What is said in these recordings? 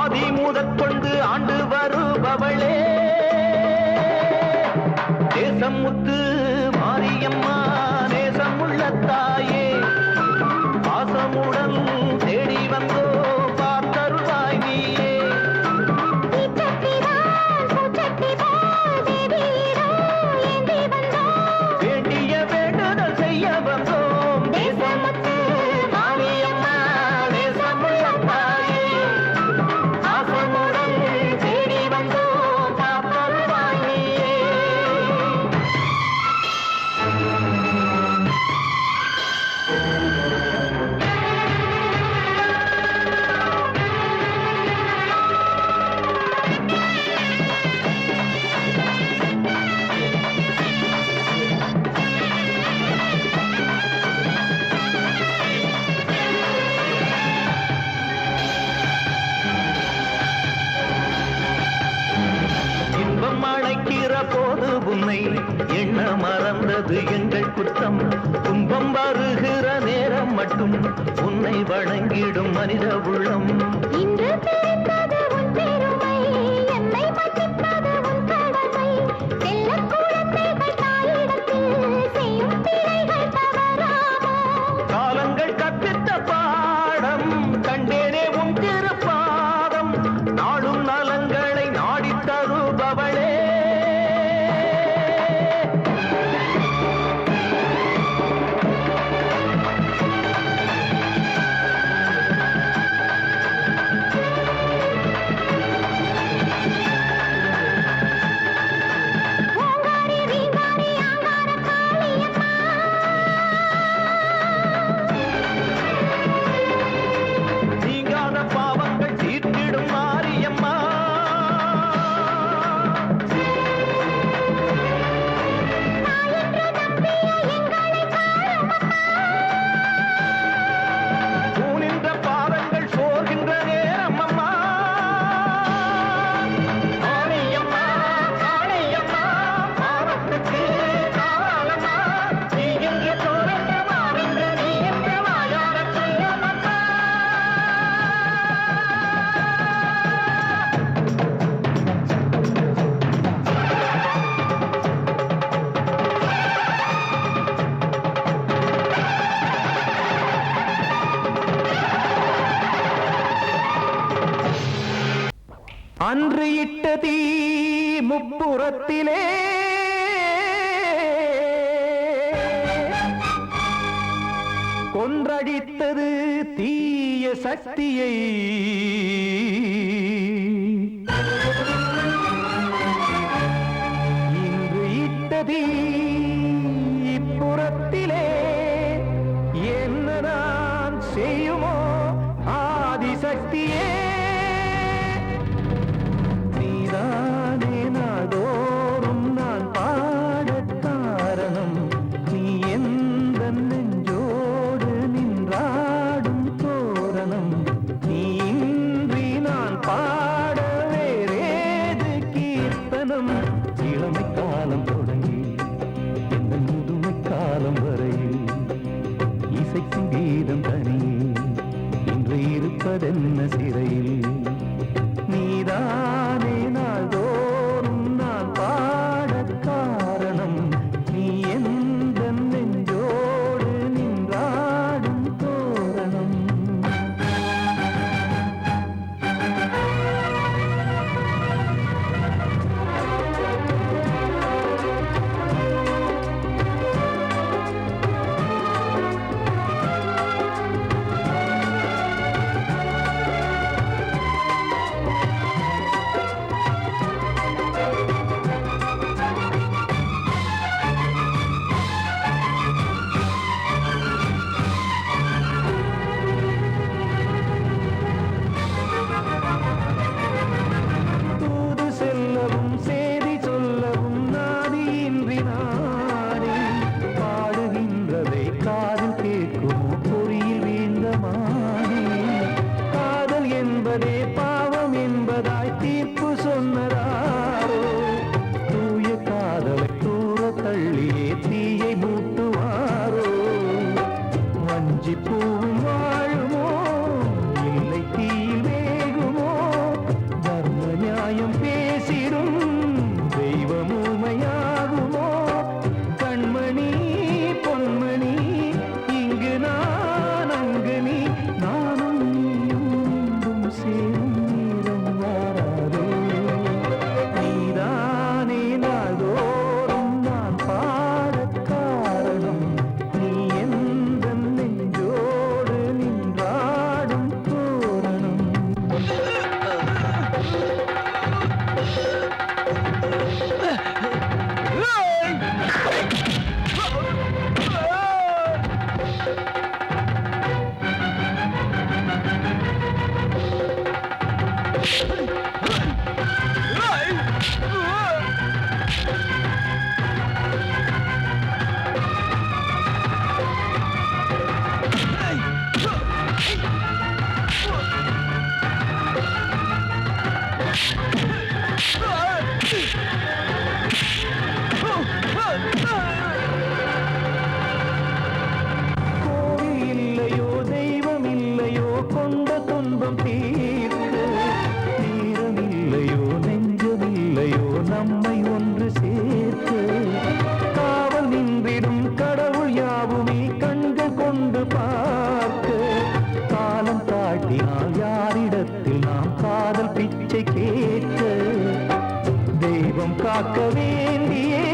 ஆதி முதற்கொண்டு ஆண்டு வருபவளே தேசம் முத்து மாரியம்மா நேசமுள்ள தாயே பாசமுடன் தேடி வந்தோ பார்த்தருள்வாய் நீயே வேண்டிய வேண்டுதல் செய்ய வந்தோம் தேசமுத்து மாரியம்மா நேசமுள்ள தாயே பாசமுடன் தேடி வந்தோ பார்த்தருள்வாய் நீயே இன்பம் அழைக்கிற போது உன்னை எண்ண மறந்தது எங்கள் குற்றம் துன்பம் வருகிற நேரம் மட்டும் உன்னை வணங்கிடும் மனித உள்ளம் இன்று பிறந்தது உன் பெருமை என்னை மதிப்பது உன் கடமை செல்லக் குழந்தைகள் தாயிடத்தில் செய்யும் பிழைகள் தவறாமோ காலங்கள் கற்பித்த பாடம் கண்டேனே உன் திருப்பாதம் நாடும் நலங்களை நாடித் தருபவளே ஓங்காரி ரீங்காரி ஆங்கார காளியம்மா நீங்காத பாவங்கள் தீர்த்திடும் மாரியம்மா தாயென்று நம்பிய எங்களை பாருமம்மா பூனின்ற பாதங்கள் சோர்கின்ற நேரம் அம்மா மாரியம்மா காளியம்மா பாவத்துக்கு காலம்மா நீ என்று தோன்ற மாறின்ற நீ என்று வாயார சொல்லமம்மா அன்று இட்ட தீ முப்புறத்திலே கொன்றடித்தது தீய சக்தியை இன்று இட்ட தீ இப்புறத்திலே என்ன நான் செய்யுமோ ஆதிசக்தியே நீதானே நாள்தோறும் நான் பாடக் காரணம் நீ எந்த நெஞ்சோடு நின்றாடும் தோரணம் நீ இன்றி நான் பாட வேறேது கீர்த்தனம் இளமை காலம் தொடங்கி இந்த முதுமை காலம் வரையில் இசைக்கும் கீதம் தனியே இன்று இருப்பதென்ன சிறையில் நீதானே நாள்தோறும் நான் பாடக் காரணம் நீ எந்த நெஞ்சோடு நின்றாடும் தோரணம் ஏற்ற தெய்வம் காக்க வேண்டியே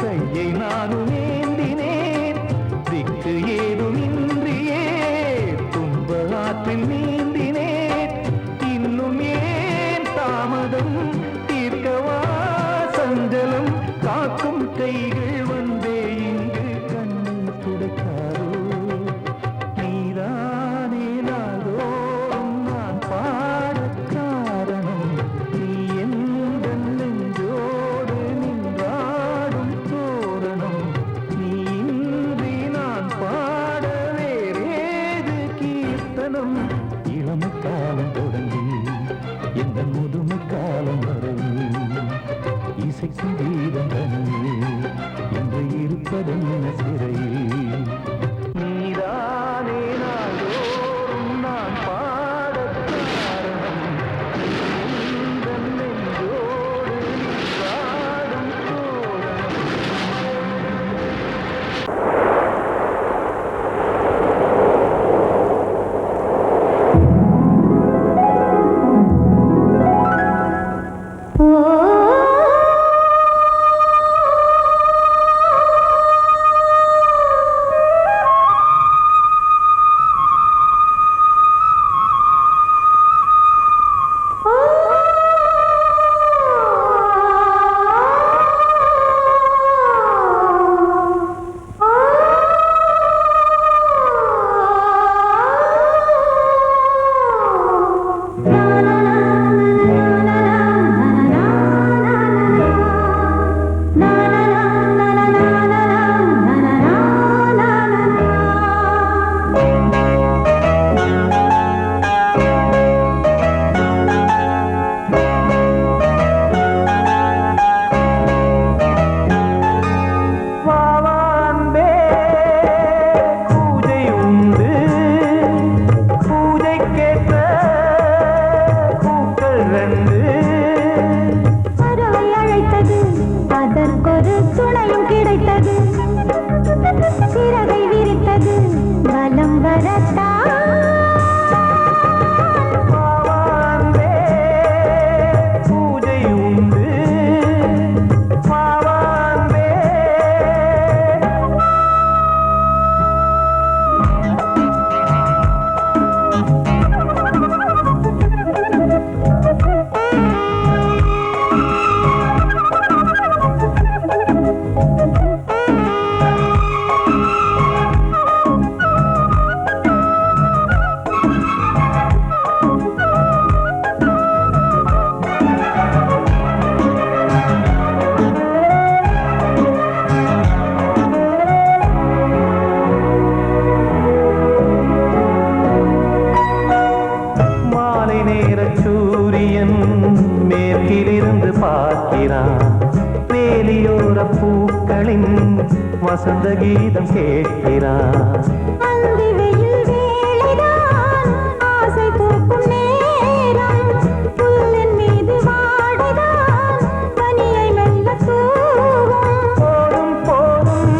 கையை நானும் ஏந்தினேன் திக்கு ஏதுமின்றியே துன்ப ஆற்றில் நீந்தினேன் இன்னும் ஏன் தாமதம் தீர்க்கவா சஞ்சலம் காக்கும் கைகள் வந்தே இங்கு கண்ணீர் துடைக்காரோ நீதானே நாள்தோறும் நான் பாடக் காரணம் நீ எந்த நெஞ்சோடு நின்றாடும் தோரணம் நீ இன்றி நான் பாட வேறேது கீர்த்தனம் இளமை காலம் தொடங்கி எந்த முதுமை காலம் வரையில் இசைக்கும் கீதம் தனியே என்று இருப்பதென்ன சிறையில் நீதானே நாள்தோறும் நான் பாடக் காரணம் நீ எந்த நெஞ்சோடு நின்றாடும் தோரணம் சிறகை விரித்தது வலம் வரத்தா பூஜை உண்டு பாவான்பே சூரியன் மேற்கிலிருந்து பார்க்கிறான் வேலியோர பூக்களின் வசந்த கீதம் கேட்கிறான் அந்தி வெயில் வேளைதான் ஆசை தூக்கும் நேரம் புல்லின் மீது வாடைதான் பனியை மெல்ல தூவும் போதும் போதும்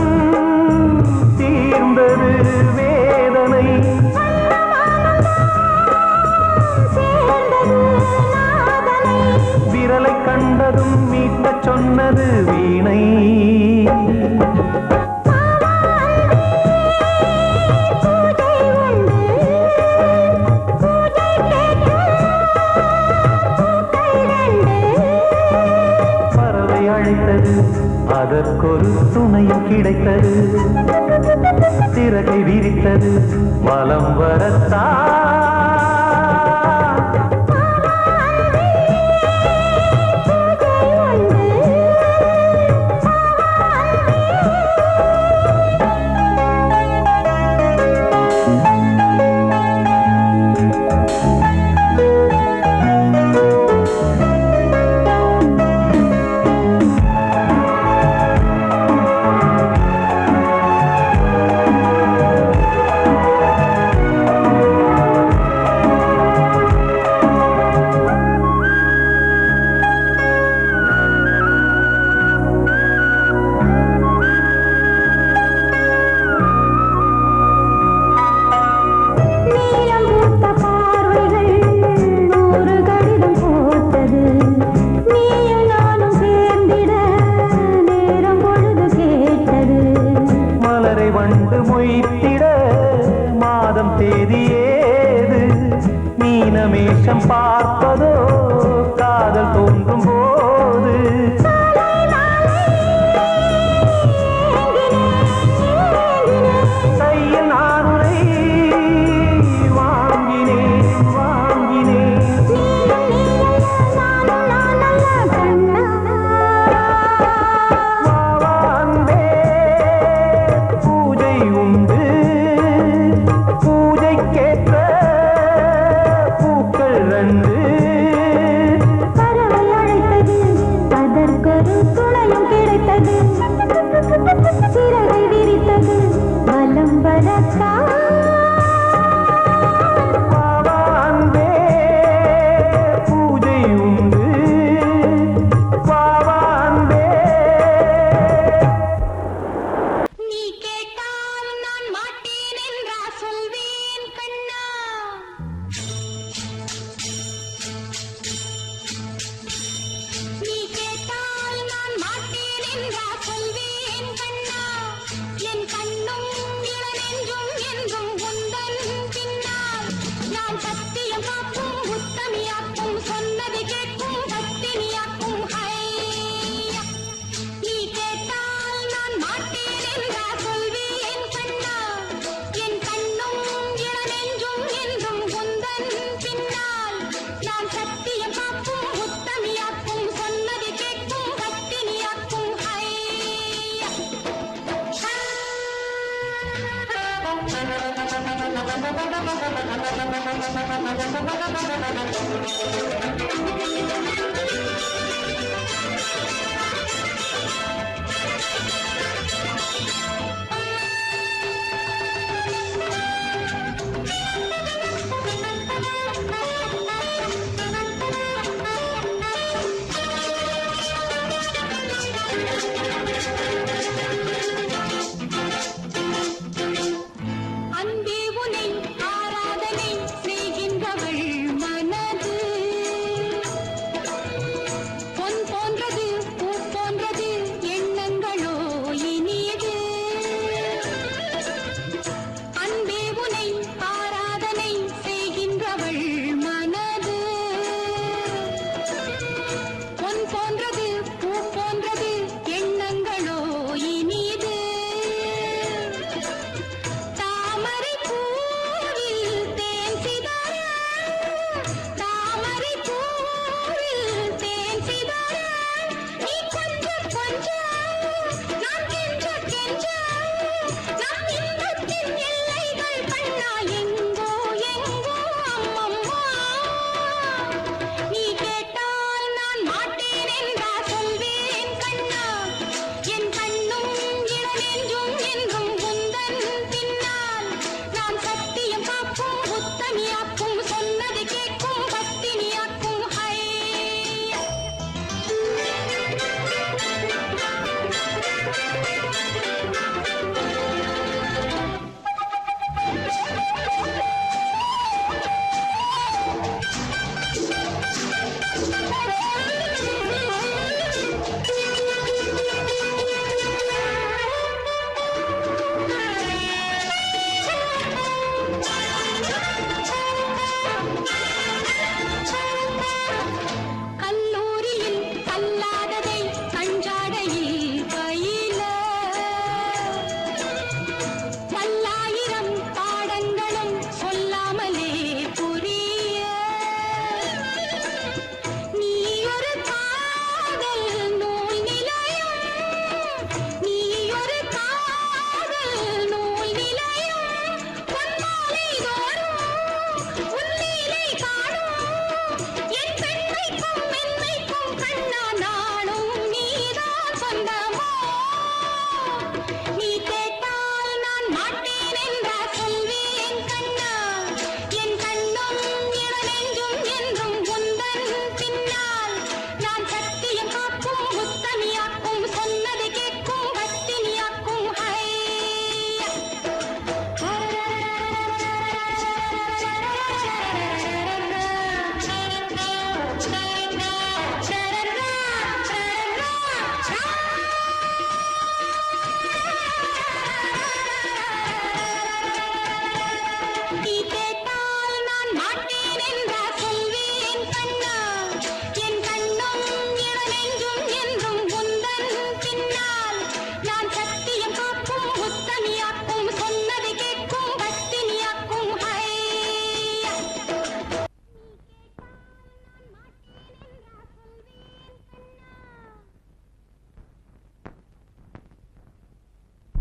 தீர்ந்தது வேதனை விரலை கண்டதும் மீட்டச் சொன்னது வீணை பறவை அழைத்தது அதற்கொரு துணையும் கிடைத்தது சிறகை விரித்தது வலம் வரத்தா நீயும் நானும் சேர்ந்திட நேரம் பொழுது கேட்டது. மலரை வண்டு மொய்த்திட மாதம் தேதி ஏது? மீனமேஷம் பார்ப்பதோ காதல் தோன்றும் போது. கையில் நானுரை வாங்கினேன் வாங்கினேன். வாவாந்தே பூஜை உண்டு, பூஜைக்கேற்ற பூக்கள் ரெண்டு. பறவை அழைத்தது, அதற்கொரு துணையும் கிடைத்தது. சிறகை விரித்தது, வலம் வரத்தான். வாவாந்தே பூஜை உண்டு, வாவாந்தே. நீ கேட்டால் நான் மாட்டேன் என்றா சொல்வேன் கண்ணா. நீ கேட்டால் நான் மாட்டேன் என்றா சொல்வேன் கண்ணா. என் கண்ணும் இளநெஞ்சும் என்றும் உந்தன் பின்னால். நான் சத்தியம் காக்கும் உத்தமியாக்கும், சொன்னது கேட்கும் பத்தினியாக்கும். ஹையா, நீ கேட்டால் நான் மாட்டேன் என்றா சொல்வேன் கண்ணா. என் கண்ணும் இளநெஞ்சும் என்றும் உந்தன் பின்னால். நான் சத்தியம் காக்கும் உத்தமியாக்கும், சொன்னது கேட்கும் பத்தினியாக்கும். ஹையா. அன்பே உனை ஆராதனை செய்கின்றவள் மனது.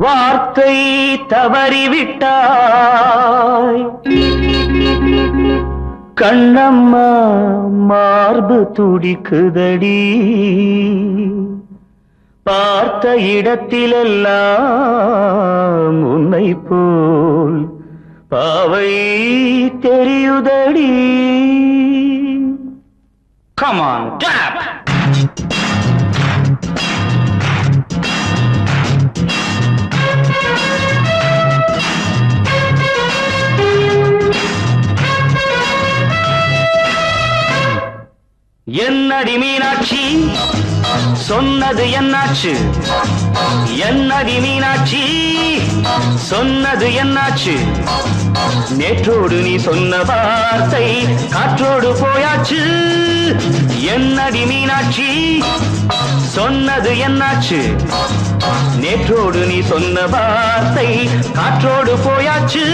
வார்த்தை தவறிவிட்டாய் கண்ணம்மா மார்பு துடிக்குதடி பார்த்த இடத்திலெல்லாம் உன்னை போல் பாவை தெரியுதடி. Come on, clap! என்னடி மீனாட்சி சொன்னது என்னாச்சு? என்னடி மீனாட்சி சொன்னது என்னாச்சு? நேற்றோடு நீ சொன்ன வார்த்தை காற்றோடு போயாச்சு. என்னடி மீனாட்சி சொன்னது என்னாச்சு? நேற்றோடு நீ சொன்ன வார்த்தை காற்றோடு போயாச்சு.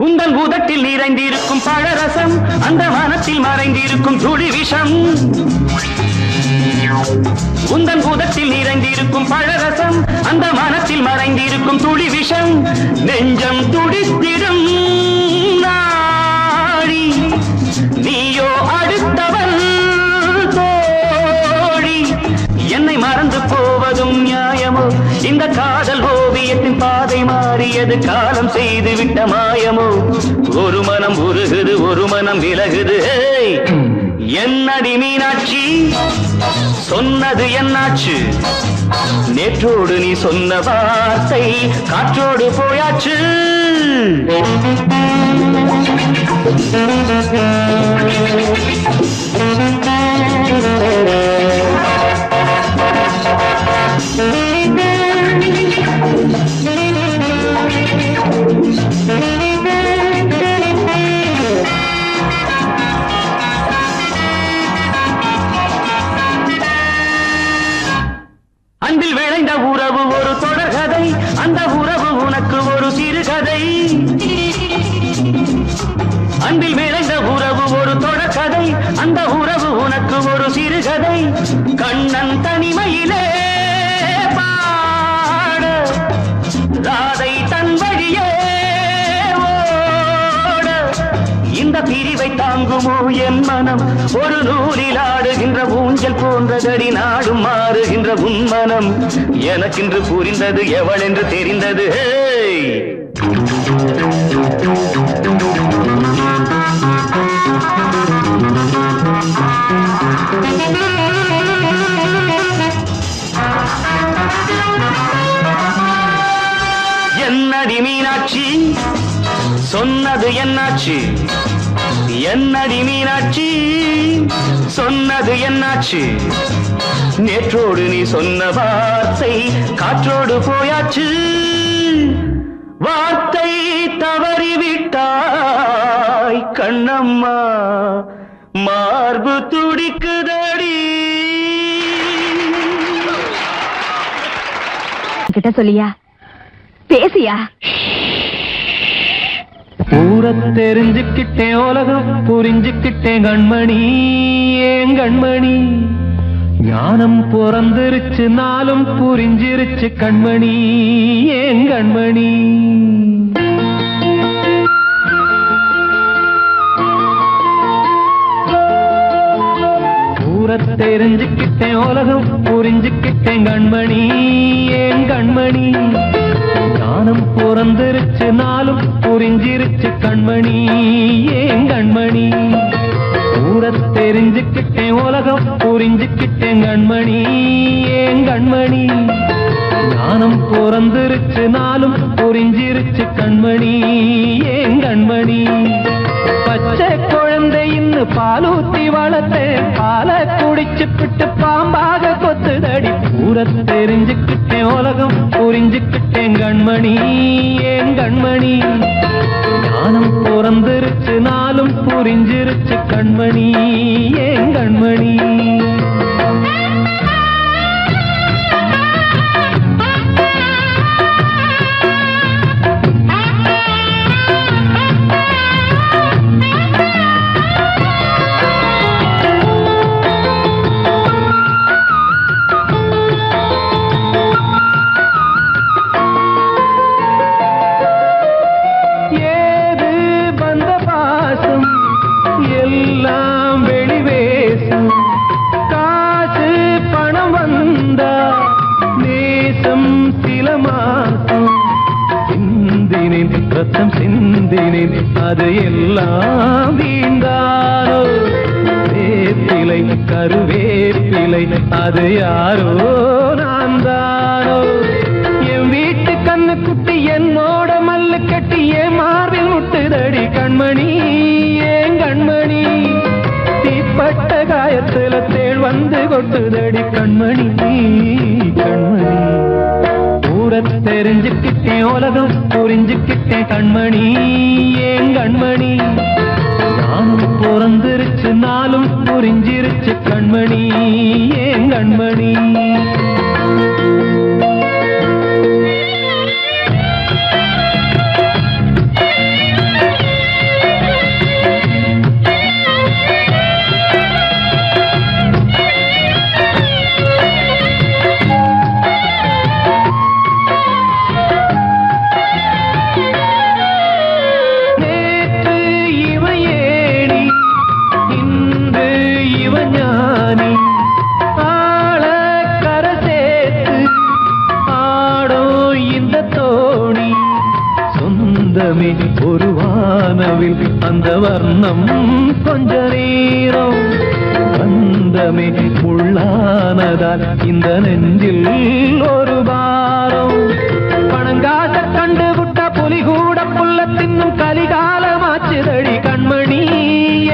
உந்தன் பூதத்தில் நிறைந்திருக்கும் பழரசம் அந்த வானத்தில் மறைந்திருக்கும் துளி விஷம். உந்தன் பூதத்தில் நிறைந்திருக்கும் பழரசம் அந்த வானத்தில் மறைந்திருக்கும் துளி விஷம். நெஞ்சம் துடித்திடும் நாடி நீயோ அடுத்தவன் தோழி. என்னை மறந்து போவதும் நியாயமோ? இந்த காதல் ஓவியத்தின் பாதை மாறியது காலம் செய்து விட்ட மாயமோ? ஒரு மனம் உருகுது ஒரு மனம் விலகுது. என்னடி மீனாட்சி சொன்னது என்னாச்சு? நேற்றோடு நீ சொன்ன வார்த்தை காற்றோடு போயாச்சு. அன்பில் விளைந்த உறவு ஒரு தொடர்கதை, அந்த உறவு உனக்கு ஒரு சிறுகதை. அன்பில் விளைந்த உறவு ஒரு தொடர்கதை, அந்த உறவு உனக்கு ஒரு சிறுகதை. கண்ணன் தனிமையிலே பாட ராதை தன் வழியே ஓட. இந்த பிரிவை தாங்குமோ என் மனம்? ஒரு நூலில் ஆடுகின்ற ஊஞ்சல் போன்றதடி நாடும் மாறுகின்ற உன்மனம். எனக்கென்று புரிந்தது எவள் என்று தெரிந்தது. என்னடி மீனாட்சி சொன்னது என்னாச்சு? என்னடி மீனாட்சி சொன்னது என்னாச்சு? நேற்றோடு நீ சொன்ன வார்த்தை காற்றோடு போயாச்சு. வார்த்தை தவறிவிட்டாய் கண்ணம்மா மார்பு துடிக்குதடி. கிட்ட சொல்லியா பேசியா? ஊரை தெரிஞ்சுக்கிட்டேன் உலகம் புரிஞ்சுக்கிட்டேன் கண்மணி ஏன் கண்மணி. ஞானம் பிறந்திருச்சு நாளும் புரிஞ்சிருச்சு கண்மணி ஏன் கண்மணி. ஊரை தெரிஞ்சுக்கிட்டேன் உலகம் புரிஞ்சுக்கிட்டேன் கண்மணி ஏன் கண்மணி. ஞானம் பிறந்திருச்சு நாளும் புரிஞ்சிருச்சு கண்மணி ஏன் கண்மணி. ஊரை தெரிஞ்சுக்கிட்டேன் உலகம் புரிஞ்சுக்கிட்டேன் கண்மணி ஏன் கண்மணி. ஞானம் பிறந்திருச்சு நாளும் புரிஞ்சிருச்சு கண்மணி ஏன் கண்மணி. பச்சை குழந்தை இன்னும் பாலூத்தி வளர்த்தேன் பாலை குடிச்சு பிட்டு பாம்பாக கொத்துதடி. ஊரை தெரிஞ்சுக்கிட்டேன் உலகம் புரிஞ்சுக்கிட்டேன் கண்மணி ஏன் கண்மணி ஞானம் பிறந்திருச்சு நாளும் புரிஞ்சிருச்சு கண்மணி ஏன் கண்மணி ரத்தம் சிந்தினேன் அது எல்லாம் வீண்டாரோ வேப்பிலை கருவேப்பிலை அது யாரோ நான் தானோ என் வீட்டு கண்ணு குட்டி என்னோட மல்லு கட்டி என் மார்பில் முட்டுதடி கண்மணி ஏன் கண்மணி தீப்பட்ட காயத்துல தேள் வந்து கொட்டுதடி கண்மணி கண்மணி தெரிஞ்சுக்கிட்டேன் உலகம் புரிஞ்சுக்கிட்டேன் கண்மணி ஏன் கண்மணி நானும் பிறந்திருச்சு நாளும் புரிஞ்சிருச்சு கண்மணி ஏன் கண்மணி ஒரு வானவில் அந்த வர்ணம் கொஞ்ச நேரம் வந்தமே உள்ளானதால் இந்த நெஞ்சில் ஒரு பாரம் பணங்காச கண்டு விட்ட புலி கூட புல்ல தின்னும் கலிகாலமாச்சுதடி கண்மணி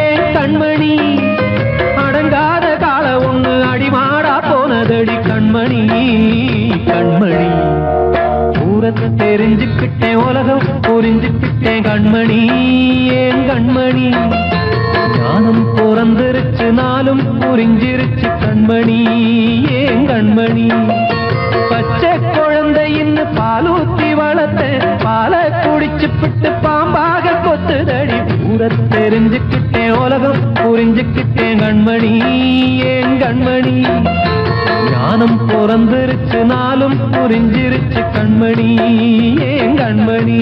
ஏன் கண்மணி அடங்காத கால ஒண்ணு அடிமாடா போனதடி கண்மணி கண்மணி தெரிஞ்சுக்கிட்டேன் உலகம் புரிஞ்சுக்கிட்டேன் கண்மணி ஏன் கண்மணி ஞானம் பிறந்திருச்சு நாளும் புரிஞ்சிருச்சு கண்மணி ஏன் கண்மணி பச்சை குழந்தை இன்னும் பாலூத்தி வளர்த்த பாலை குடிச்சு பிட்டு பாம்பாக கொத்துதடி ஊரை தெரிஞ்சுக்கிட்டேன் உலகம் புரிஞ்சுக்கிட்டேன் கண்மணி ஏன் கண்மணி ஞானம் பிறந்திருச்சு நாளும் புரிஞ்சிருச்சு கண்மணி ஏன் கண்மணி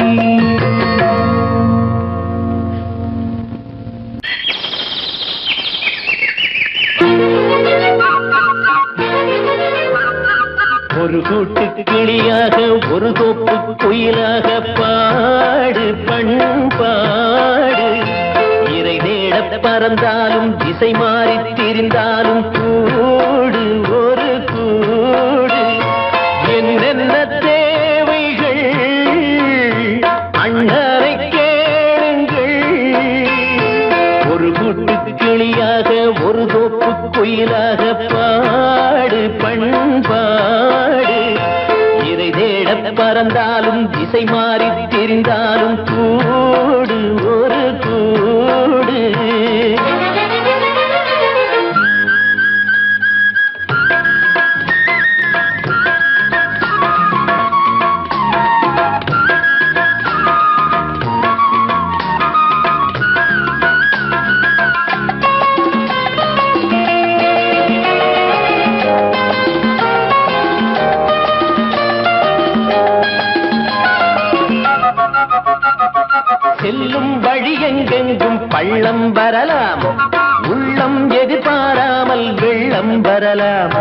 ஒரு கூட்டு கிளியாக ஒரு தோப்பு குயிலாக பாடு பண்பாடு இறை தேட பறந்தாலும் திசை மாறி திரிந்தாலும் கூடு ஒரு கூடு என்னென்ன தேவைகள் அண்ணரை கேளுங்கள் ஒரு கூட்டு கிளியாக ஒரு தோப்பு குயிலாக பாடு பண்பாடு இறை தேட பறந்தாலும் திசை மாறி திரிந்தாலும் கூடு ஒரு கூடு செல்லும் வழி எங்கெங்கும் பள்ளம் வரலாம் உள்ளம் எதிர்பாராமல் வெள்ளம் வரலாம்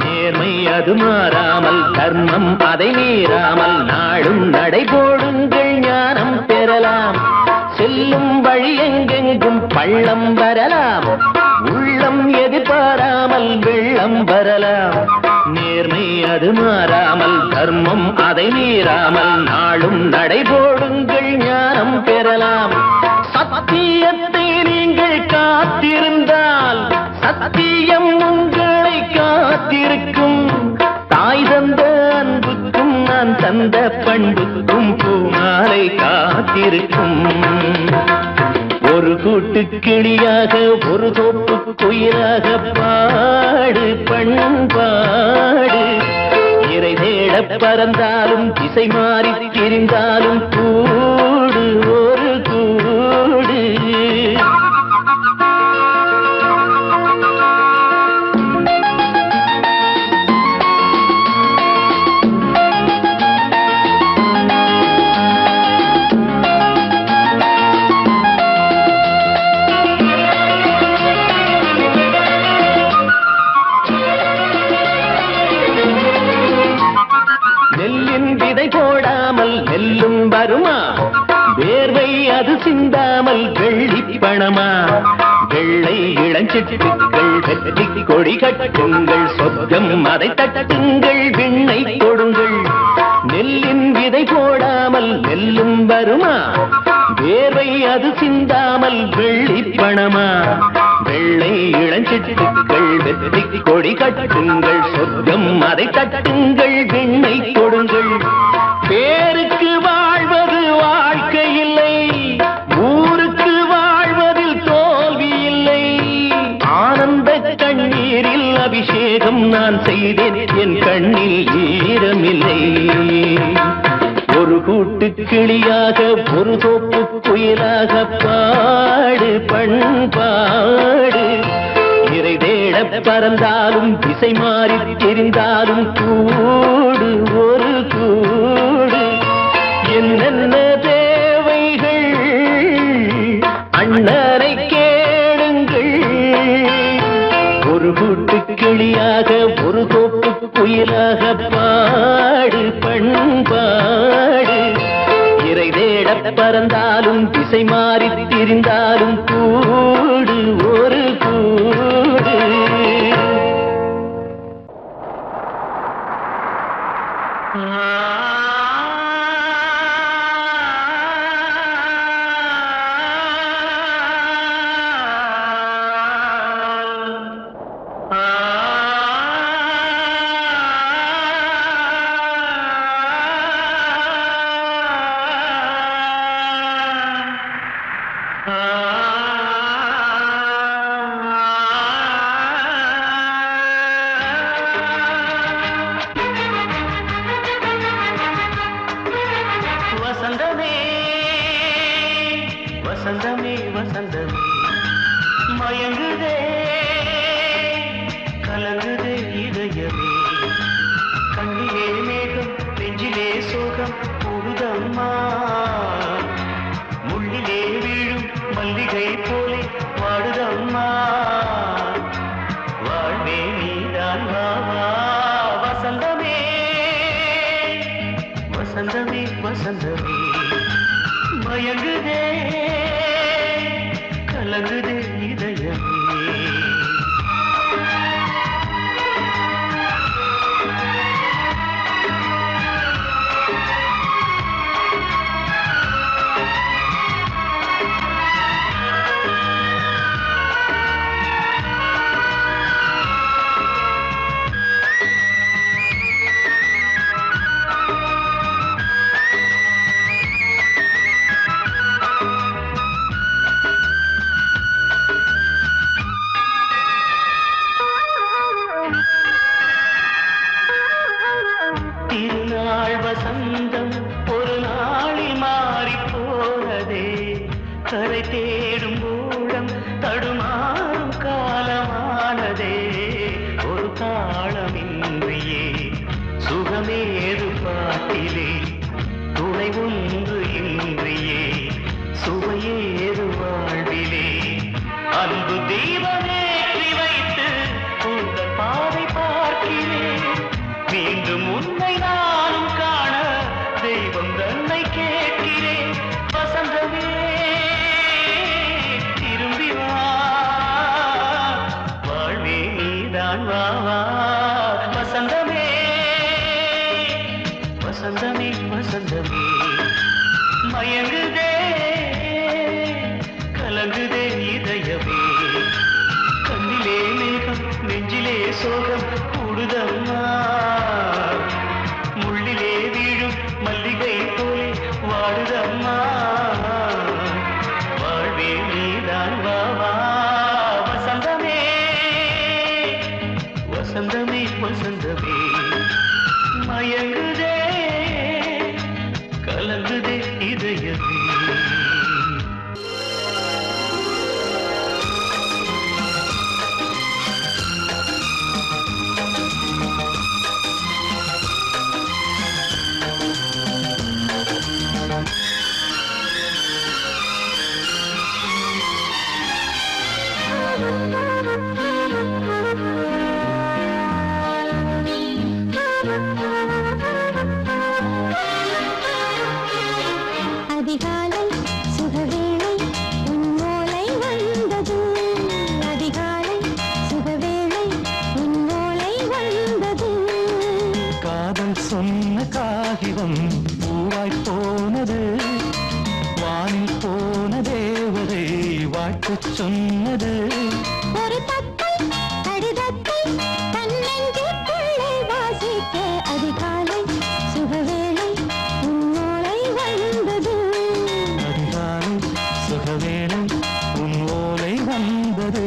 நேர்மை அது மாறாமல் தர்மம் அதை மீறாமல் நாடும் நடைபோடுங்கள் ஞானம் பெறலாம் செல்லும் வழி எங்கெங்கும் பள்ளம் வரலாம் உள்ளம் எதிர்பாராமல் வெள்ளம் வரலாம் நேர்மை அது மாறாமல் தர்மம் அதை மீறாமல் நாளும் நடைபோடுங்கள் ஞானம் பெறலாம் சத்தியத்தை நீங்கள் காத்திருந்தால் சத்தியம் உங்களை காத்திருக்கும் தந்த பண்புக்கும் பூமாலை காத்திருக்கும். ஒரு கூட்டு கிளியாக ஒரு தோப்பு குயிலாக பாடு பண்பாடு. இறை தேட பறந்தாலும் திசை மாறி திரிந்தாலும் கூடு ஒரு கூடு. போடாமல் நெல்லும் வருமா? வேர்வை அது சிந்தாமல் வெள்ளி பணமா? வெள்ளை இளஞ்சிட்டுக்கள் வெற்றி கொடி கட்டுங்கள், சொர்க்கம் அதை தட்டுங்கள், விண்ணை கொடுங்கள். நெல்லின் விதை போடாமல் நெல்லும் வருமா? வேர்வை அது சிந்தாமல் வெள்ளி பணமா? வெள்ளை இளஞ்சிட்டுக்கள் வெற்றி கொடி கட்டுங்கள், சொர்க்கம் அதை தட்டுங்கள், விண்ணை கொடுங்கள். பேருக்கு வாழ்வது வாழ்க்கை இல்லை, ஊருக்கு வாழ்வதில் தோல்வி இல்லை. ஆனந்த கண்ணீரில் அபிஷேகம் நான் செய்தேன், என் கண்ணில் ஈரமில்லை. ஒரு கூட்டு கிளியாக ஒரு தோப்பு குயிலாக பாடு பண்பாடு. இறை தேட பறந்தாலும் திசை மாறி தெரிந்தாலும் கூடு ஒரு கூடு. என்னென்ன தேவைகள் அண்ணனை கேளுங்கள். ஒரு கூட்டு கிளியாக ஒரு தோப்பு குயிலாக பாடு பண்பாடு. இறை தேட பறந்தாலும் திசை மாறி திரிந்தாலும் கூடு ஒரு கூடு. வசந்தமே வசந்தமே வசந்தமே மயங்குதே கலங்குதே இதயமே. கண்ணிலே மேகம் நெஞ்சிலே சோகம் கூடுதம்மா. முள்ளிலே வீழும் மல்லிகை போலே வாடுதம்மா. வாழ்வே நீதான் வாவா. வசந்தமே வசந்தமே வசந்தமே மயங்குதே கலங்குதே இதயமே. திருநாள் வசந்தம் ஒரு நாளில் மாறி போனதே. கரை தேடும் ஊழம் தடுமாறும் காலமானதே. ஒரு தாளமின்றியே சுகமேது பாட்டிலே. துணை ஒன்று இன்றியே சுவையேது வாழ்விலே. அன்பு தீபமேற்றி வைத்து உங்கள் பாதை பார்க்கிறேன். மீண்டும் உன்னை நானும் காண தெய்வம் தன்னை கேட்கிறேன். வசந்தமே திரும்பி வா. வாழ்வே நீதான் வாவா. வசந்தமே வசந்தமே வசந்தமே மயங்குதே கலங்குதே இதயமே. கண்ணிலே மேகம் நெஞ்சிலே சோகம் கூடுதம்மா. முள்ளிலே வீழும் வசந்தமே மயங்குதே கலங்குதே இதயமே அதிகாலை சுகவேளை உன்னோலை வந்தது அதிகாலை சுகவேளை உன்னோலை வந்தது காதல் சொன்ன காகிதம் பூவாய் போனது வானில் போன தேவதை வாழ்த்து சொன்னது ஒரு தத்தை கடிதத்தை தன்னெஞ்சுக்குள்ளே வாசிக்க அதிகாலை சுகவேளை உன்னோலை வந்தது அதிகாலை சுகவேளை உன் ஓலை வந்தது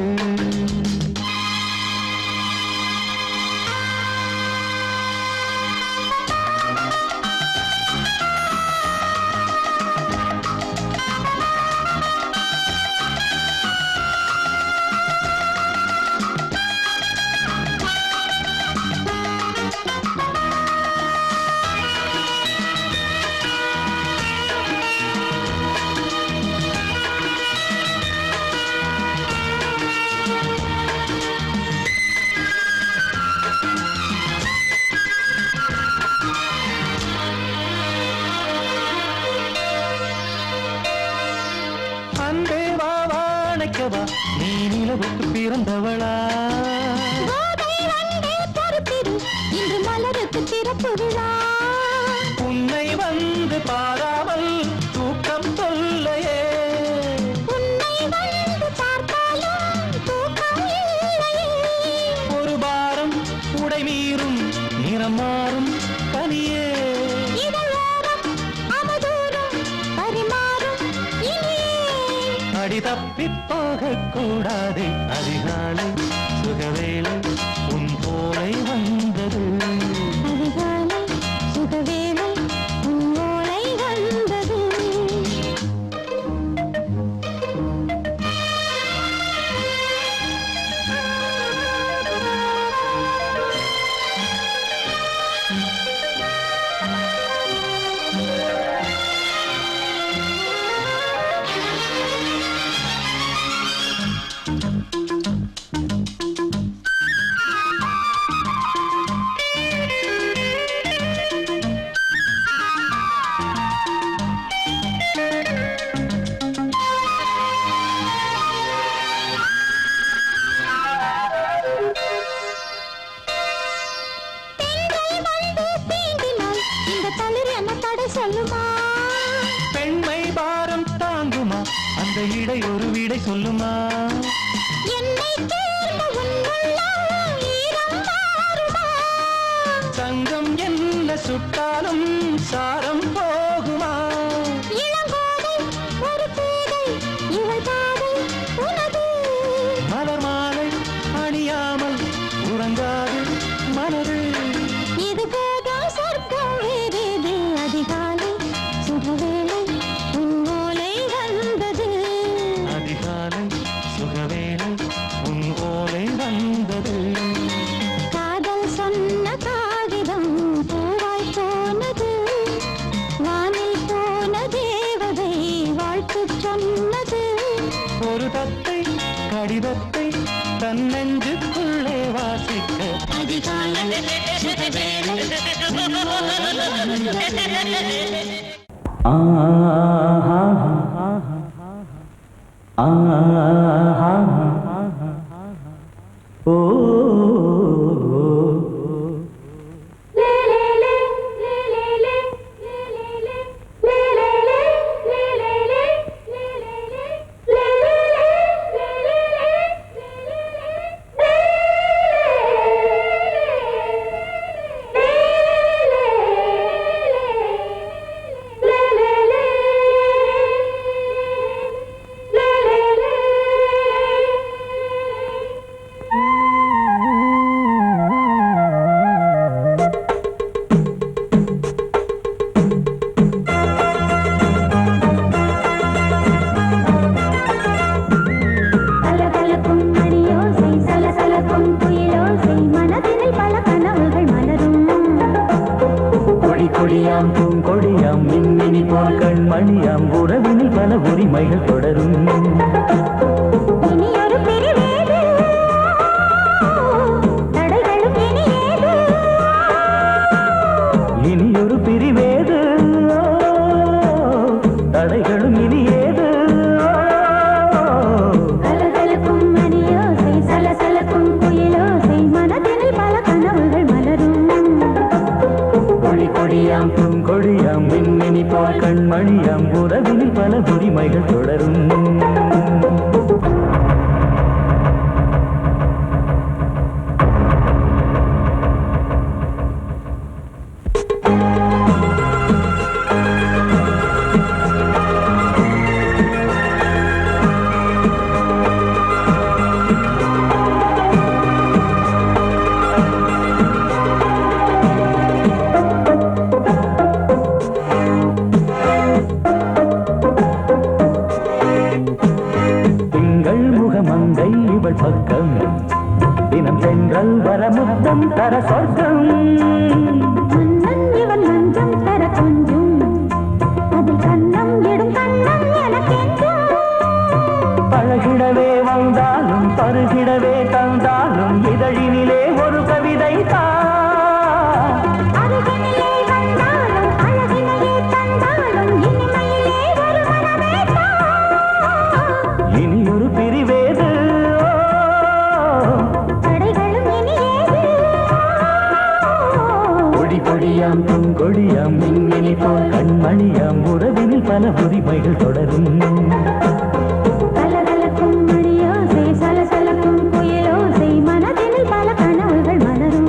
அன்பே வா வாழைக்கவா நீ நிலவுக்கு பிறந்தவளா கோதை வந்தே பொறுப்பிரு இன்று மலருக்கு திறப்பு விழா உன்னை வந்து பாராமல் தூக்கம் சொல்லையே உன்னை வந்து பார்த்தாலும் தூக்கம் இல்லையே ஒரு பாரம் உடை மீறும் நிறம் மாறும் பனியே இதழோரம் அமுதூரம் பரிமாறும் இனியே அடி தப்பி போகக் கூடாது அதிகாலை சுகவேளை உன் போலை வந்தது அதிகாலை சுகவேளை உன்னோலை வந்தது பெண்கள் வந்து தீண்டினால் இந்த தளிர் என்ன தடை சொல்லுமா பெண்மை பாரம் தாங்குமா அந்த இடை ஒரு விடை சொல்லுமா என்னை தேர்ந்த உன்னுள்ளம் ஈரம் மாறுமா சங்கம் என்ன சுட்டாலும் சாரம் போகுமா இளங்கோதை ஒரு பேதை இவள் பாதை உனது மலர் மாலை அணியாமல் உறங்காது மனது இது போதும் சொர்க்கம் வேறேது அதிகாலை சுகவேளை உன்னோலை வந்தது அதிகாலை சுகவேளை உன் ஓலை வந்தது காதல் சொன்ன காகிதம் பூவாய் போனது வானில் போன தேவதை வாழ்த்து சொன்னது ஒரு தத்தை கடிதத்தை தன்னெஞ்சுக்குள்ளே வாசிக்க அதிகாலை சுகவேளை உன்னோலை வந்தது கொடி கொடியாம் பூங்கொடியாம் மின்மினி போல் கண்மணியாம் உறவினில் பல உரிமைகள் தொடரும் இனி ஒரு பிரிவேது தடைகளும் இனி ஏது இனி ஒரு பிரிவேது தடைகளும் இனி ஏது கலகலக்கும் மணியோசை சலசலக்கும் குயிலோசை மனதினில் பல கனவுகள் மலரும் கொடி கொடியாம் பூங்கொடியாம் மின்மினி போல் கண்மணியாம் உறவினில் பல உரிமைகள் தொடரும் மங்கை இவள் பக்கம் தினம் சென்றல் வர முத்தம் தர சொர்க்கம் மன்னன் இவன் மஞ்சம் தர கொஞ்சம் அதில் கண்ணம் இடும் கண்ணம் எனக்கென்றும் பழகிடவே வந்தாலும் பருகிடவே தந்தாலும் இதழினிலே ஒரு கவிதை அருகினிலே வந்தாலும் அழகினையே தந்தாலும் இனிமையிலே ஒரு மனமே இனி ஒரு பிரிவேது தடைகளும் இனி ஏது கொடி கொடியாம் பூங்கொடியாம் மின்மினி போல் கண்மணியாம் உறவினில் பல உரிமைகள் தொடரும் கலகலக்கும் மணியோசை சலசலக்கும் குயிலோசை மனதினில் பல கனவுகள் மலரும்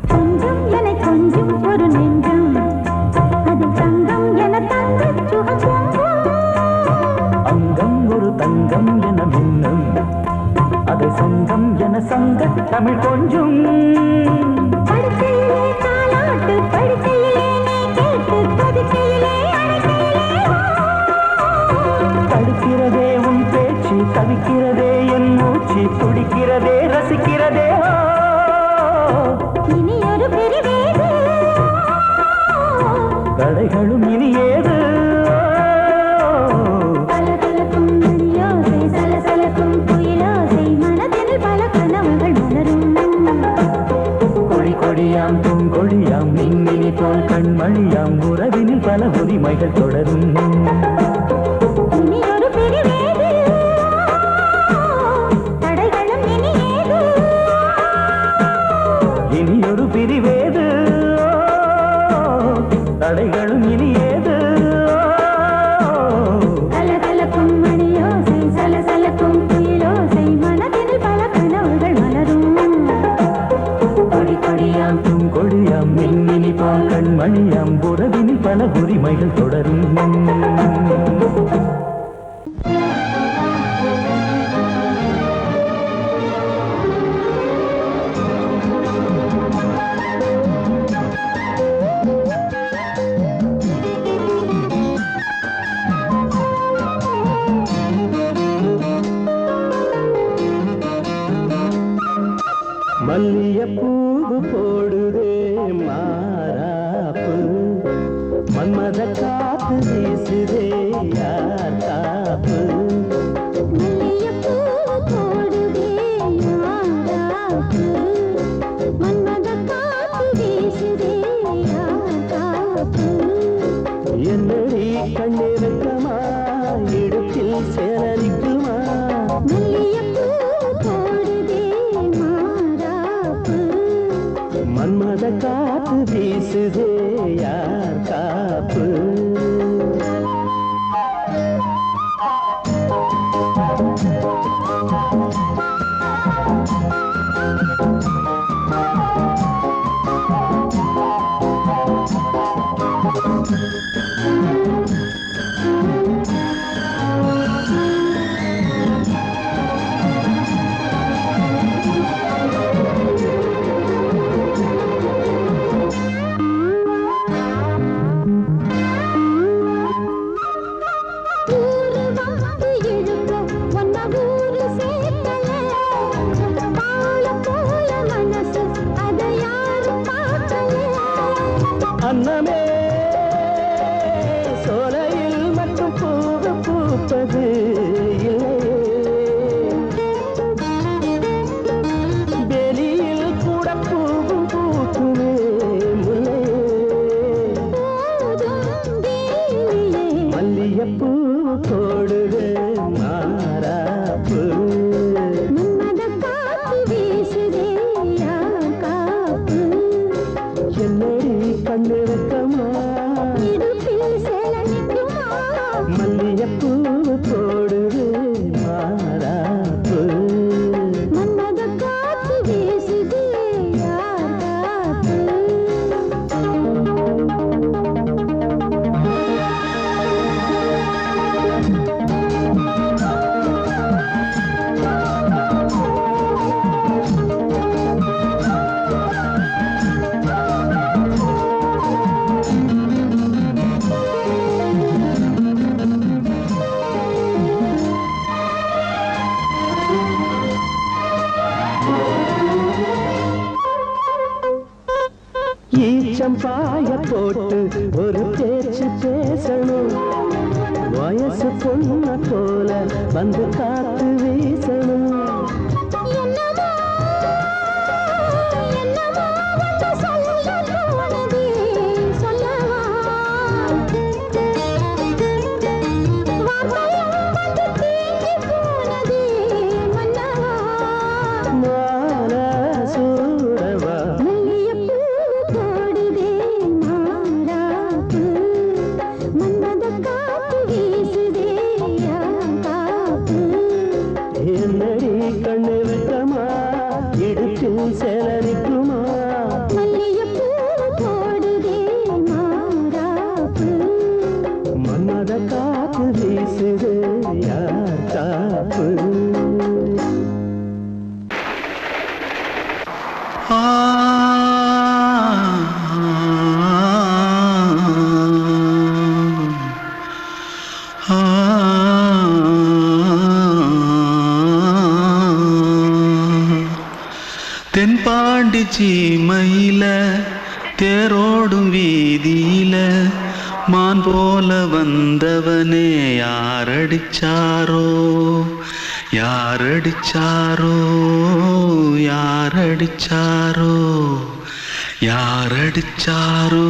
கொஞ்சம் என கொஞ்சம் ஒரு நெஞ்சம் அதில் தங்கம் என தங்க சுகம் அங்கம் ஒரு தங்கம் என மின்னும் அதை சங்கம் என சங்க தமிழ் கொஞ்சம் படுக்கையிலே தாலாட்டு படுக்கையிலே நீ கேட்டு படுக்கையிலே அணைக்கையிலே தடுக்கிறதே உன் பேச்சு தவிக்கிறதே என் மூச்சு துடிக்கிறதே ரசிக்கிறதே இனி ஒரு பிரிவேது தடைகளும் இனி ஏது கலகலக்கும் மணியோசை சலசலக்கும் குயிலோசை மனதினில் பல கனவுகள் மலரும் கொடி கொடியாம் பூங்கொடியாம் மின்மினி போல் கண்மணியாம் உறவினில் பல உரிமைகள் தொடரும் இனி ஒரு பிரிவேது தடைகளும் இனி ஏது இனி ஒரு பிரிவேது தடைகளும் இனி ஏது கலகலக்கும் மணியோசை சலசலக்கும் குயிலோசை மனதினில் பல கனவுகள் மலரும் கொடி கொடியாம் பூங்கொடியாம் மின்மினி போல் கண்மணியாம் உறவினில் பல உரிமைகள் தொடரும் மல்லியப்பூவு போடுதே மாறாப்பு மன்மத காத்து வீசுதே யார் காப்பு மல்லிகைப்பூ போடுதே யாராப்பு மன்மத காத்து வீசுதே யாராப்பு என்னடி கண்ணிருக்கமா இடுப்பில் சேரரிக்குமா மல்லிகைப்பூ போடுதே மாறாப்பு மன்மத காத்து வீசுதே யார் காப்பு போடுது வெளியில் கூட பூவும் பூக்குமே முல்லை மல்லியப்பூ போடுது மாறாப்பு என்னடி கண்ணு வைக்கமா மல்லியப்பூ போடுது மாறாப்பு ஈச்சம்பாய போட்டு ஒரு பேச்சு பேசணும் வயசு பொண்ண போல வந்து காத்து வீசணும் என்னடி கண்ணு வைக்கமா இடுப்பில் சேலரிக்குமா மன்மத காத்து வீசுது யார் காப்பு தென்பாண்டி சீமையில தேரோடும் வீதியில மான் போல வந்தவனே யாரடிச்சாரோ யாரடிச்சாரோ யாரடிச்சாரோ யாரடிச்சாரோ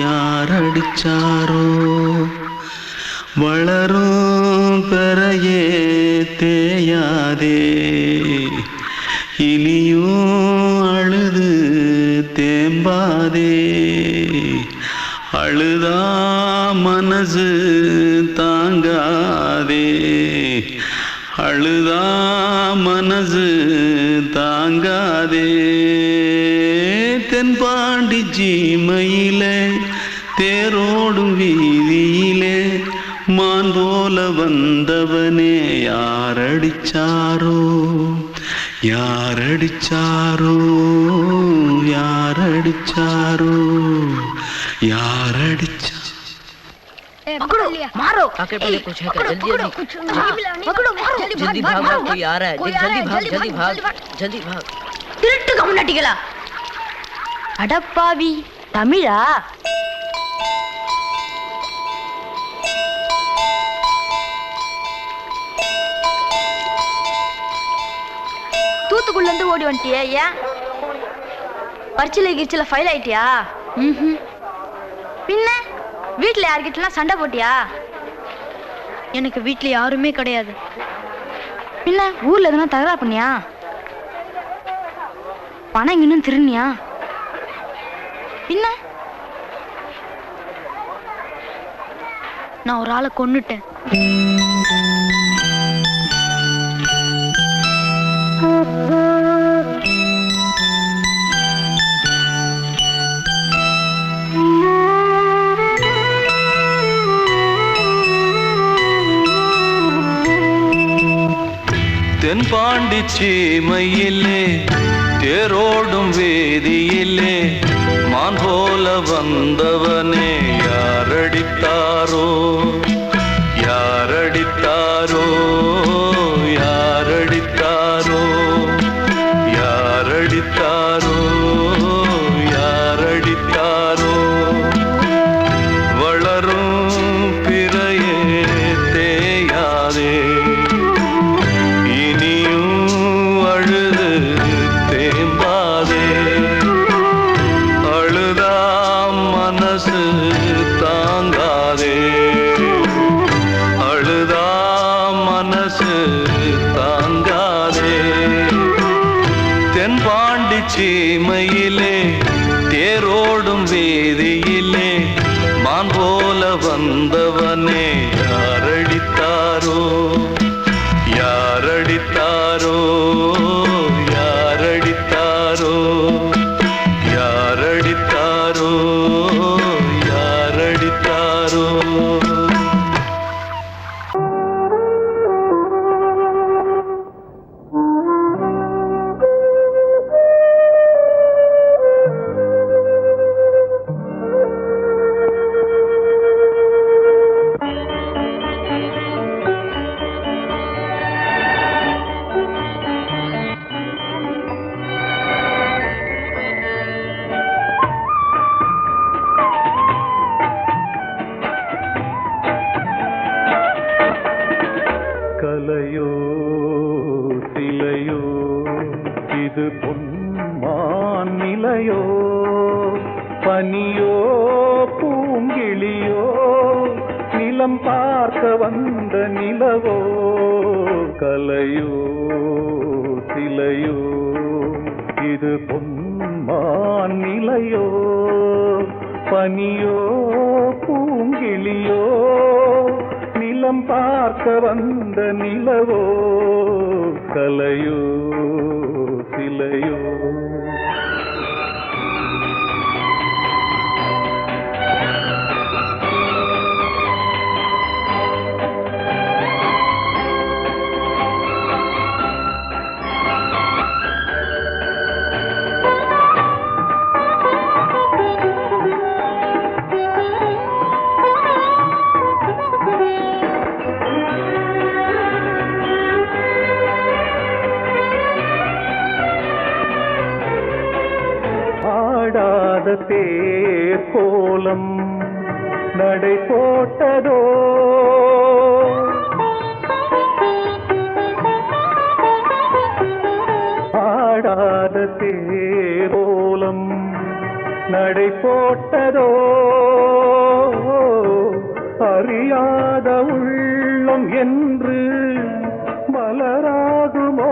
யாரடிச்சாரோ வளரும் பெறையே தேயாதே இனியும் அழுது தேம்பாதே அழுதா மனசு தாங்காதே அழுதா மனசு தாங்காதே தென்பாண்டி சீமையிலே தேரோடும் வீதியிலே மான் போல வந்தவனே யாரடிச்சாரோ யாரடிச்சாரோ யாரடிச்சாரோ யாரடிச்சா पकड़ो मारो आके पहले कुछ है क्या जल्दी पकड़ो मारो जल्दी भाग भाग कोई आ रहा है जल्दी भाग जल्दी भाग திருட்டு கம்முனாட்டிகளா அடப்பாவி தமிழா தூத்துக்குள்ள இருந்து ஓடி வந்துட்டியா ஏன் பரிச்சையில கிரிச்சில ஃபைல் ஆயிட்டியா பின்ன வீட்டுல யார்கிட்டலாம் சண்டை போட்டியா எனக்கு வீட்டுல யாருமே கிடையாது பின்ன ஊர்ல எதுனா தகராறு பண்ணியா பணம் இன்னும் திருநியா பின்ன நான் ஒரு ஆளை கொன்னுட்டேன் தென்பாண்டி சீமையிலே தேரோடும் வேதியிலே மான் போல வந்தவனே யாரடித்தாரோ யாரடித்தாரோ யாரடித்தாரோ யாரடித்தாரோ யாரடித்தாரோ வளரும் பிறையே மனசு தாங்காதே தென்பாண்டி சீமையிலே தேரோடும் வீதியிலே மான் போல வந்தவனே யாரடித்தாரோ யாரடித்தாரோ யாரடித்தாரோ யாரடித்தாரோ யாரடித்தாரோ கலையோ சிலையோ இது பொன்மான் நிலையோ பனியோ பூங்கிளியோ நிலம் பார்க்க வந்த நிலவோ கலையோ சிலையோ இது பொன்மான் நிலையோ பனியோ பூங்கிளியோ நிலம் பார்க்க வந்த நிலவோ கலையோ சிலையோ ஆடாத தேர் கோலம் நடை போட்டதோ ஆடாத தேர் கோலம் நடை போட்டதோ அறியாத உள்ளம் என்று மலராகுமோ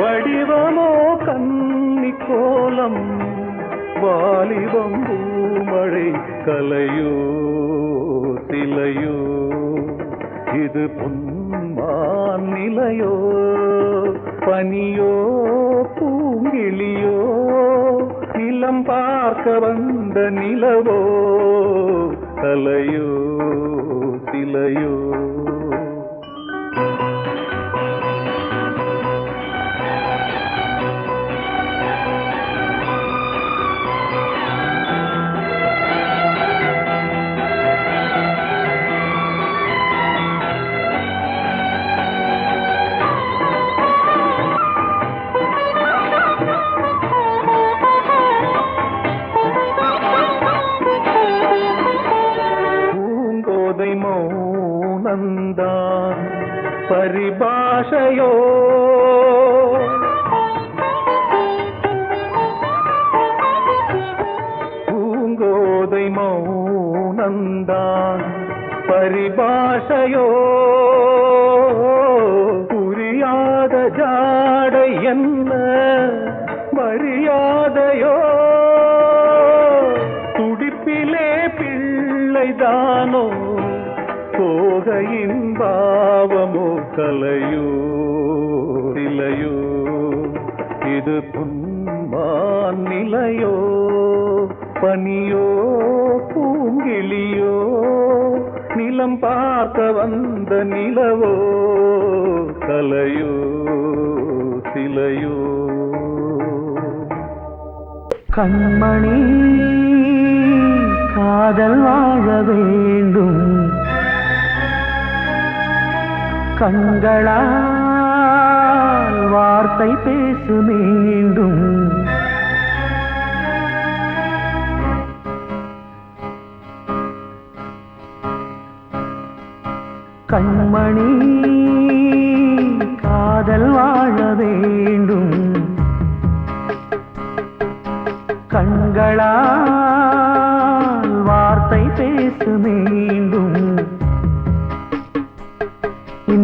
வடிவமோ கன்னி கோலம் வாலிபம் பூமழை கலையோ சிலையோ இது பொன்மான் நிலையோ பனியோ பூங்கிளியோ நிலம் பார்க்க வந்த நிலவோ கலையோ சிலையோ மௌனந்தான் பரிபாஷையோ பூங்கோதை மௌனந்தான் பரிபாஷையோ புரியாத ஜாடை என்ன மரியாதையோ துடிப்பிலே பிள்ளைதானோ போகையின் பாவமோ கலையோ சிலையோ இது பொன்மான் நிலையோ பனியோ பூங்கிளியோ நிலம் பார்க்க வந்த நிலவோ கலையோ சிலையோ கண்மணி காதல் வாழ வேண்டும் கண்களால் வார்த்தை பேசு மீண்டும் கண்மணி காதல் வாழ வேண்டும் கண்களால் வார்த்தை பேசு மீண்டும்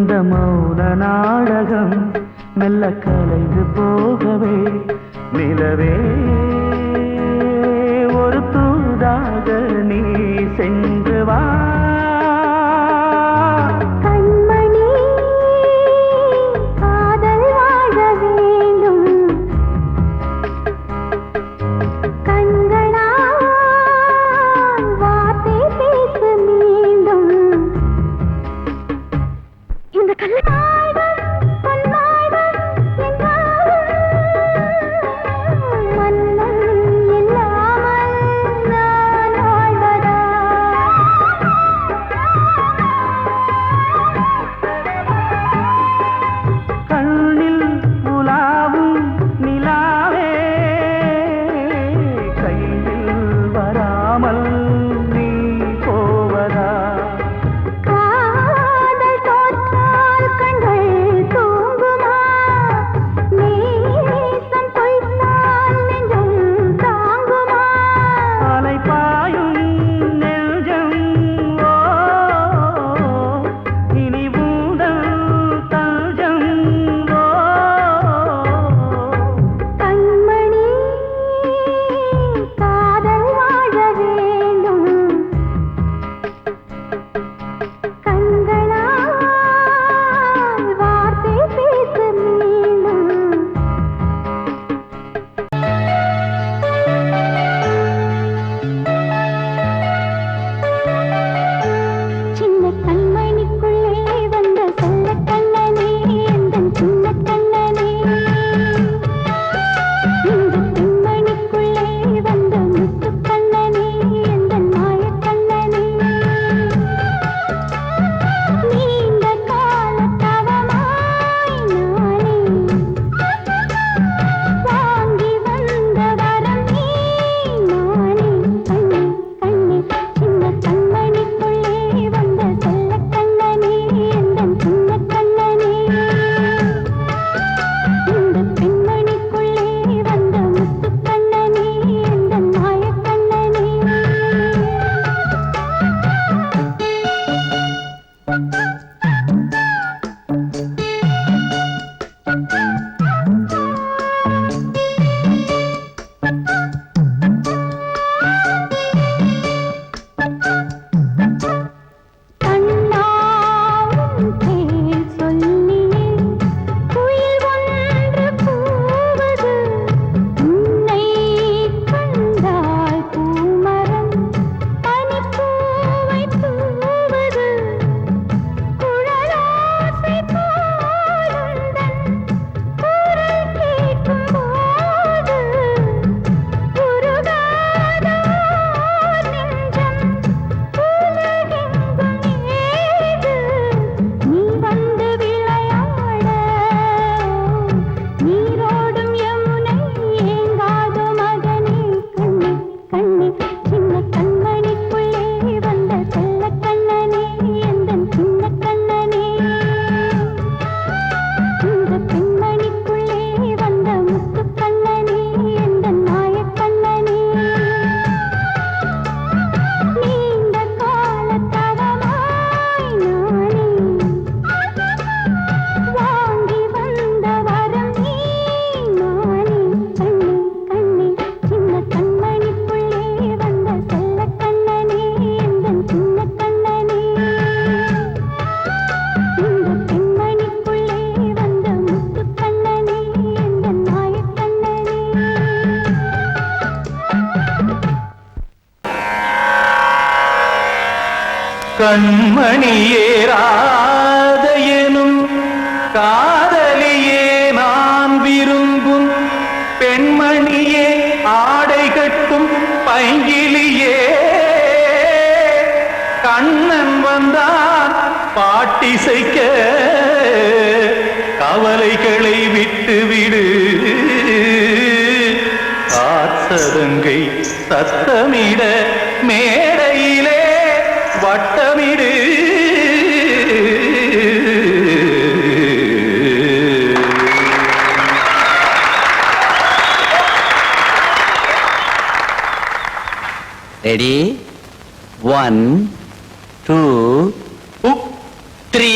இந்த மௌன நாடகம் மெல்ல கலைந்து போகவே நிலவே ஒரு தூதாக நீ சென்று வா. கண்மணி காதல் வாழ வேண்டும் கண்களால் வார்த்தை பேச மீண்டும் இந்த கல்யாணம் பொன்னாடம் என்றாலும் மன்னன் இல்லாமல் நான் வாழ்வதா. கண்ணில் உலாவும் நிலாவே கையில் வராமல் நீ போவதா. காதல் தோற்றால் கண்கள் தூங்குமா நேசம் பொய்த்தால் நெஞ்சம் தாங்குமா. அலைபாயும் நெஞ்சம் ஓ இனி உந்தன் தஞ்சம் ஓ. கண்மணி காதல் வாழ வேண்டும் கண்களால் வார்த்தை பேச மீண்டும் சின்ன கண்மணிக்குள்ளே வந்த செல்ல கண்ணனே எந்தன் சின்ன கண்ணனே. இந்த பெண்மணிக்குள்ளே வந்த முத்து கண்ணனே எந்தன் மாய கண்ணனே. நீண்ட கால தவமாய் நானே வாங்கி வந்த வரம் நீ நானே. கண்ணே கண்ணே சின்ன கண்மணிக்குள்ளே வந்த செல்ல கண்ணனே எந்தன் சின்ன கண்ணனே. இந்த பெண்மணிக்குள்ளே வந்த முத்து கண்ணனே எந்தன் மாய கண்ணனே. கண்ணாவும் பேர் சொல்லியே குயில் ஒன்று கூவது உன்னை கண்டால் பூமரம் பனிப்பூவை தூவது குழலாசை போலுந்தன் குரல் கேட்கும் போது உருகாத நெஞ்சம் உலகெங்கும் ஏது. நீ வந்து விளையாட நீரோடும் யமுனை ஏங்காதோ மகனே. கண்ணே கண்ணே சின்ன கண்மணிக்குள்ளே வந்த செல்ல கண்ணனே எந்தன் சின்ன கண்ணனே. இந்த பெண்மணிக்குள்ளே வந்த முத்து கண்ணனே எந்தன் மாய கண்ணனே. நீண்ட கால தவமாய் நானே வாங்கி வந்த வரம் நீ நானே. கண்ணே கண்ணே சின்ன கண்மணிக்குள்ளே வந்த செல்ல கண்ணனே எந்தன் சின்ன கண்ணனே. இந்த பெண்மணிக்குள்ளே வந்த முத்து கண்ணனே எந்தன் மாய கண்ணனே. கண்மணியே ராதையனும் காதலியே நான் விரும்பும் பெண்மணியே ஆடை கட்டும் பைங்கிலியே கண்ணன் வந்தான் பாட்டிசைக்க கவலைகளை விட்டுவிடு காத்ததங்கை சத்தமிட மேடையிலே வட்டமிடு. ரெடி 1 2 3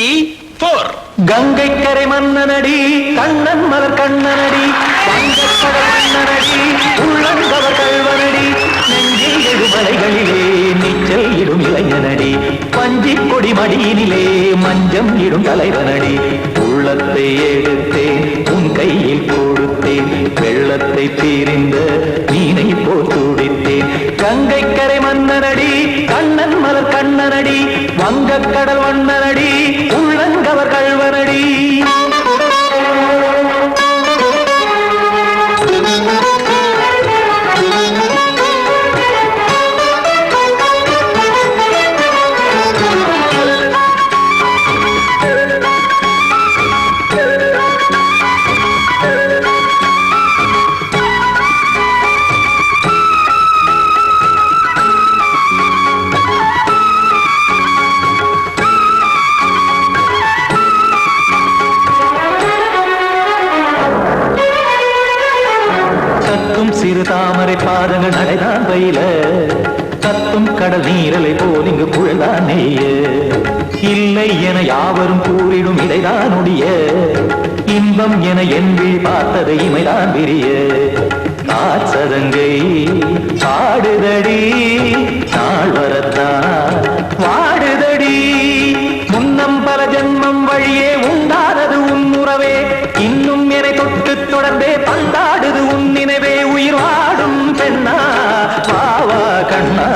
4 கங்கைக்கரை மன்னனடி கண்ணன் மலர் கண்ணனடி வங்கக்கடல் மன்னனடி உள்ளங்கவர் கல்வனடி நெஞ்சில் எழுமலைகளிலே நீச்சல் இடும் இளைஞனடி பஞ்சிக் கொடி மடியினிலே மஞ்சம் இடும் தலைவனடி உள்ளத்தை எடுத்தேன் உன் கையில் கொடுத்தேன் வெள்ளத்தை தீரிந்த மீனை போல் துடித்தேன் கங்கைக்கரை மன்னனடி கண்ணன் மலர் கண்ணனடி வங்கக்கடல் வண்ணனடி உள்ளங்கவர் கல்வனடி சிறு தாமரை பாதங்கள் நடைதான் பயில கத்தும் கடல் நீரலை போல் இங்கு புழல்தான் நெய்ய இல்லை என யாவரும் கூறிடும் இதைதான் உடைய இன்பம் என என்பில் பார்த்ததை இமைதான் விரிய காசதங்கை பாடுதடி நாள் வரத்தான் வாடுதடி முன்னம் பல ஜென்மம் வழியே உண்டானது உன் உறவே இன்னும் என்னை தொட்டு தொடர்ந்தே பந்தாடுது உன் நினைவே உயிர் வாடும் பெண்ணா பாவா கண்ணா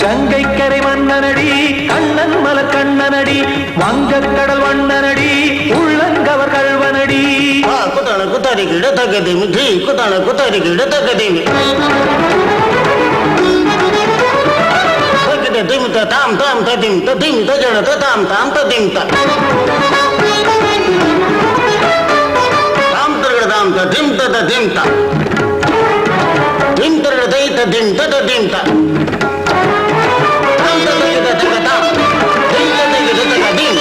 கங்கைக்கரை மன்னனடி கண்ணன் மலர் கண்ணனடி வங்கக்கடல் வண்ணனடி உள்ளங்கவர் கல்வனடி குத்தான குத்தாரிக்கு இடத்தக்கதேமி ஜி குத்தான குத்தாரிக்கு இடத்தக்கதேமி திமுத்த தாம் தாம் ததிம் ததிம் தஜன தாம் தாம் ததிம் தாம் தரகட தாம் ததிம் ததிம் தாம் திம் தரகட தை ததிம் ததிம் தாம் தாம் ததிம் ததிம் தாம் திம் ததிம் ததிம்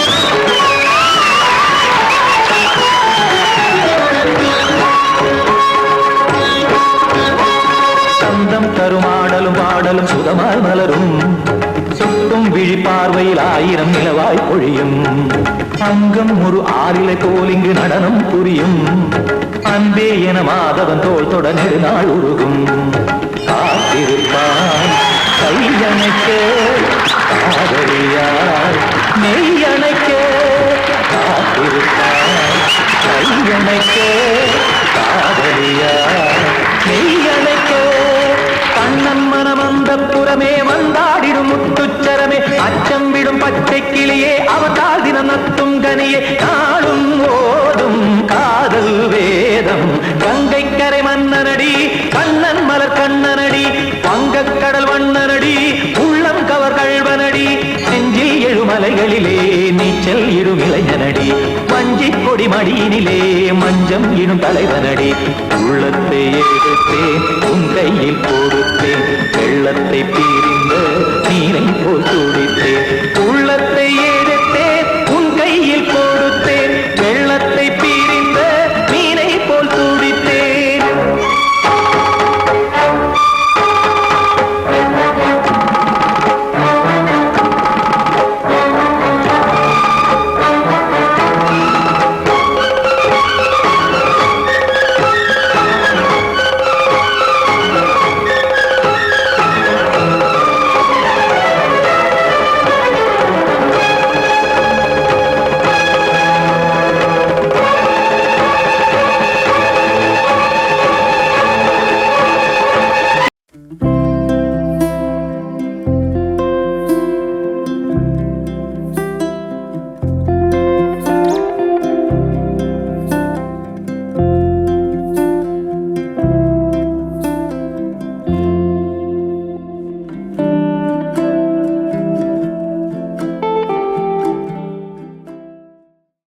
சந்தம் தருமாடலும் பாடலும் சுதமாய் மலரும் சுட்டும் விழி பார்வையில் ஆயிரம் நிலவாய் பொழியும் அங்கம் ஒரு ஆறிலை போல் இங்கு நடனம் புரியும் அன்பே என மாதவன் தோள் தொட நெடுநாள் உருகும் காத்திருப்பான் கையணைக்க காதலியார் மெய்யணைக்க காத்திருப்பான் கையணைக்க காதலியார் மெய்யணைக்க கண்ணன் மனம் அந்த புறமே வந்தாடிடும் முத்துச்சரமே அச்சம் விடும் பச்சை கிளியே அவதால் தினம் நத்தும் கனியே நாளும் ஓதும் காதல் வேதம் கங்கைக்கரை மன்னனடி கண்ணன் மலர் கண்ணனடி வங்கக்கடல் வண்ணனடி உள்ளம் கவர் கல்வனடி நெஞ்சில் எழுமலைகளிலே நீச்சல் இடும் இளைஞனடி வஞ்சிக் கொடி மடியினிலே மஞ்சம் இடும் தலைவனடி உள்ளத்தை எடுத்தேன் உன் கையில் கொடுத்தேன் வெள்ளத்தை பீரிந்த நீரை போல் துடித்தேன்